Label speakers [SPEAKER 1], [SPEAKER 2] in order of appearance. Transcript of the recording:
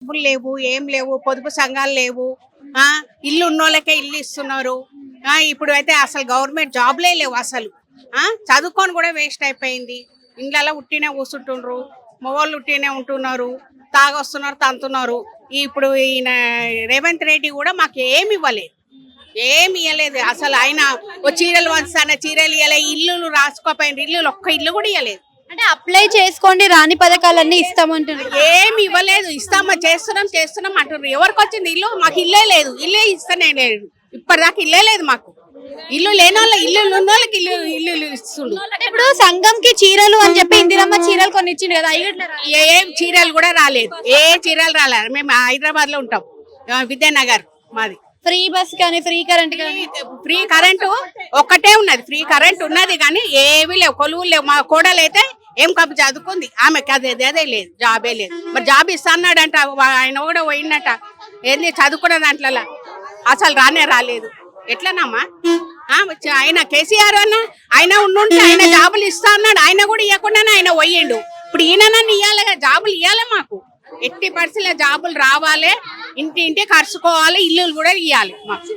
[SPEAKER 1] డబ్బులు లేవు, ఏం లేవు, పొదుపు సంఘాలు లేవు. ఆ ఇల్లు ఉన్నోళ్ళకే ఇల్లు ఇస్తున్నారు. ఇప్పుడు అయితే అసలు గవర్నమెంట్ జాబ్లే లేవు అసలు. చదువుకొని కూడా వేస్ట్ అయిపోయింది. ఇండ్లలో ఉట్టినే కూర్చుంటుండ్రు, మగవాళ్ళు ఉట్టినే ఉంటున్నారు, తాగొస్తున్నారు, తంతున్నారు. ఇప్పుడు ఈయన రేవంత్ రెడ్డి కూడా మాకు ఏమి ఇవ్వలేదు, ఏమి ఇవ్వలేదు అసలు. ఆయన ఓ చీరలు వంచాన చీరలు ఇవ్వలేదు, ఇల్లు రాసుకోపోయిన ఇల్లు ఒక్క ఇల్లు కూడా ఇవ్వలేదు.
[SPEAKER 2] అంటే అప్లై చేసుకోండి రాని పథకాలన్నీ ఇస్తామంటున్నారు.
[SPEAKER 1] ఏమి ఇవ్వలేదు. ఇస్తామా చేస్తున్నాం అంటున్నారు. ఎవరికి వచ్చింది ఇల్లు? మాకు ఇల్లే లేదు, ఇల్లే ఇస్తనే లేదు. ఇప్పటిదాకా ఇల్లే లేదు మాకు. ఇల్లు లేని వాళ్ళ ఇల్లు ఉన్న వాళ్ళకి ఇల్లు ఇస్తుండు.
[SPEAKER 2] ఇప్పుడు సంఘంకి చీరలు అని చెప్పి ఇందిరమ్మ చీరలు కొన్ని ఇచ్చింది కదా,
[SPEAKER 1] ఏం చీరలు కూడా రాలేదు, ఏ చీరలు రాలేదు. మేము హైదరాబాద్ లో ఉంటాం, విద్యానగర్ మాది.
[SPEAKER 2] ఫ్రీ బస్ కానీ ఫ్రీ కరెంట్ కానీ
[SPEAKER 1] ఫ్రీ కరెంటు ఒక్కటే ఉన్నది, ఫ్రీ కరెంట్ ఉన్నది కానీ ఏమీ లేవు, కొలువులు లేవు. మా కోడలు అయితే ఏం కప్పు చదువుకుంది, ఆమెకి అదే లేదు, జాబే లేదు. మరి జాబ్ ఇస్తా అన్నాడంట, ఆయన కూడా పోయిందట. ఏంది చదువుకున్న దాంట్లో అసలు రాలేదు. ఎట్లనమ్మా? ఆయన కేసీఆర్ అన్న ఆయన ఉండుంటే ఆయన జాబులు ఇస్తా అన్నాడు, ఆయన కూడా ఇవ్వకుండానే ఆయన పోయిండు. ఇప్పుడు ఈయనన్నా ఇవ్వాలి కదా, జాబులు ఇవ్వాలి మాకు. ఎట్టి పరిస్థితుల్లో జాబులు రావాలి, ఇంటి ఖర్చుకోవాలి, ఇల్లులు కూడా ఇవ్వాలి మాకు.